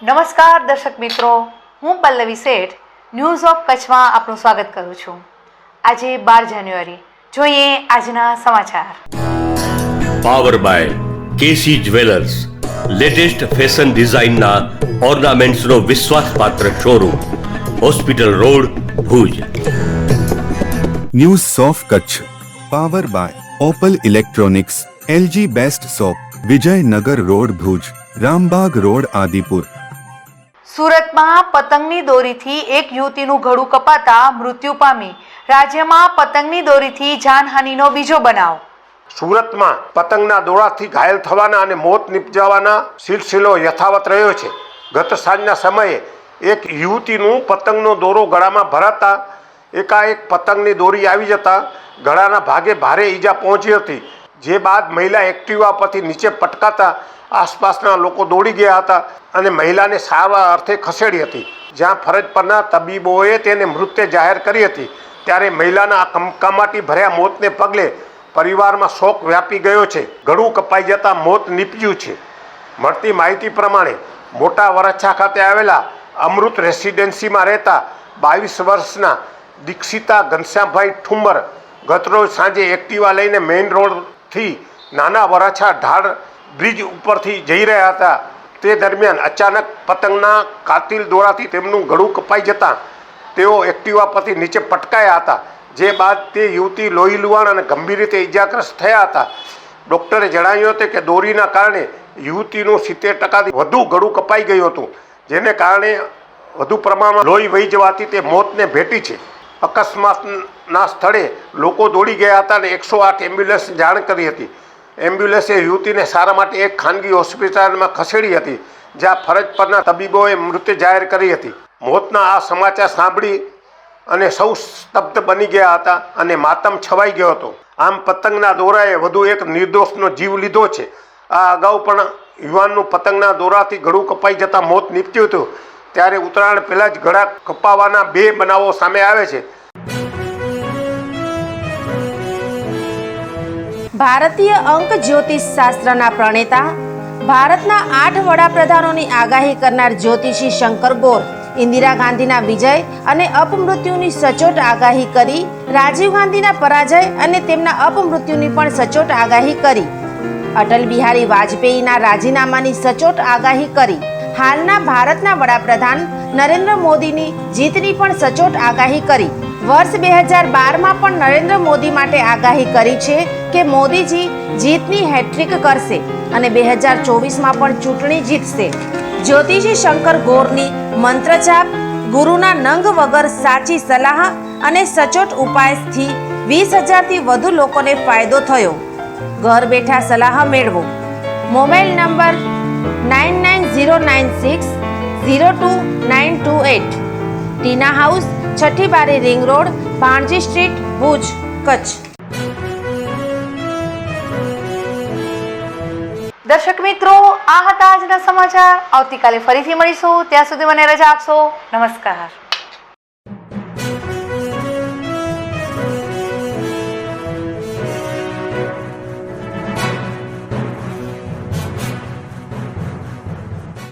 નમસ્કાર દર્શક મિત્રો, હું પલ્લવી શેઠ ન્યૂઝ ઓફ કચ્છમાં આપનું સ્વાગત કરું છું। આજે 12 જાન્યુઆરી, જોઈએ આજના સમાચાર। Power by KC jewellers, latest fashion ડિઝાઇનના ઓર્નામેન્ટ્સનો વિશ્વાસપાત્ર showroom, hospital road, Bhuj. News of Kutch power by opal electronics, LG best shop, Vijaynagar road Bhuj, Rambagh road Adipur. સુરતમાં પતંગની દોરીથી એક યુવતીનું ગળું કપાતા મૃત્યુ પામી। રાજ્યમાં પતંગની દોરીથી જાનહાનિનો બીજો બનાવ। સુરતમાં પતંગના દોરાથી ઘાયલ થવાના અને મોત નિપજાવાના સિલસિલો યથાવત રહ્યો છે। ગત સાંજના સમયે એક યુવતીનું પતંગનો દોરો ગળામાં ભરાતા એકાએક પતંગની દોરી આવી જતા ગળાના ભાગે ભારે ઈજા પહોંચી હતી, જે બાદ મહિલા એક્ટિવા પરથી નીચે પટકાતા આસપાસના લોકો દોડી ગયા હતા અને મહિલાને સારવાર અર્થે ખસેડી હતી, જ્યાં ફરજ પરના તબીબોએ તેને મૃત્યુ જાહેર કરી હતી। ત્યારે મહિલાના કમકમાટી ભર્યા મોતને પગલે પરિવારમાં શોક વ્યાપી ગયો છે। ગળું કપાઈ જતાં મોત નીપજ્યું છે। મળતી માહિતી પ્રમાણે મોટા વરછા ખાતે આવેલા અમૃત રેસિડેન્સીમાં રહેતા 22 વર્ષના દીક્ષિતા ઘનશ્યામભાઈ ઠુંબર ગતરોજ સાંજે એક્ટિવા લઈને મેઇન રોડથી નાના વરછા ઢાળ બ્રિજ ઉપરથી જઈ રહ્યા હતા। તે દરમિયાન અચાનક પતંગના કાતિલ દોરાથી તેમનું ગળું કપાઈ જતાં તેઓ એક્ટિવા પરથી નીચે પટકાયા હતા, જે બાદ તે યુવતી લોહી લુહાણ અને ગંભીર રીતે ઇજાગ્રસ્ત થયા હતા। ડૉક્ટરે જણાવ્યું હતું કે દોરીના કારણે યુવતીનું 70%થી વધુ ગળું કપાઈ ગયું હતું, જેને કારણે વધુ પ્રમાણમાં લોહી વહી જવાથી તે મોતને ભેટી છે। અકસ્માતના સ્થળે લોકો દોડી ગયા હતા અને 108 એમ્બ્યુલન્સ જાણ કરી હતી। એમ્બ્યુલન્સે યુવતીને સારવાર માટે એક ખાનગી હોસ્પિટલમાં ખસેડી હતી, જ્યાં ફરજ પરના તબીબોએ મૃત્યુ જાહેર કરી હતી। મોતના આ સમાચાર સાંભળી અને સૌ સ્તબ્ધ બની ગયા હતા અને માતમ છવાઈ ગયો હતો। આમ પતંગના દોરાએ વધુ એક નિર્દોષનો જીવ લીધો છે। આ અગાઉ પણ યુવાનનું પતંગના દોરાથી ગળું કપાઈ જતાં મોત નીપજ્યું હતું, ત્યારે ઉત્તરાયણ પહેલાં જ ગળા કપાવાના 2 બનાવો સામે આવે છે। ભારતીય અંક જ્યોતિષ શાસ્ત્રના પ્રણેતા, ભારતના 8 વડાપ્રધાનોની આગાહી કરનાર જ્યોતિષી શંકર ગોર ઇન્દિરા ગાંધીના વિજય અને અપમૃત્યુની સચોટ આગાહી કરી, રાજીવ ગાંધીના પરાજય અને તેમના અપમૃત્યુની પણ સચોટ આગાહી કરી, અટલ બિહારી વાજપેયીના રાજીનામાની સચોટ આગાહી કરી, હાલના ભારતના વડાપ્રધાન નરેન્દ્ર મોદીની જીતની પણ સચોટ આગાહી કરી। વર્ષ 2012માં પણ નરેન્દ્ર મોદી માટે આગાહી કરી છે કે મોદીજી જીતની હેટ્રિક કરશે અને 2024માં પણ ચૂંટણી જીતશે। જ્યોતિષી શંકર ગોરની મંત્રજાપ, ગુરુના નંગ વગર સાચી સલાહ અને સચોટ ઉપાયથી 20,000થી વધુ લોકોને ફાયદો થયો। ઘર બેઠા સલાહ મેળવો। Mobile number 9909602928। ટીના હાઉસ, 6ઠી બારી ring road, Bhanji street, Bhuj, Kutch. દર્શક મિત્રો, આ હતા આજના સમાચાર। આવતીકાલે ફરીથી મળીશું, ત્યાં સુધી મને રજા આપશો। નમસ્કાર।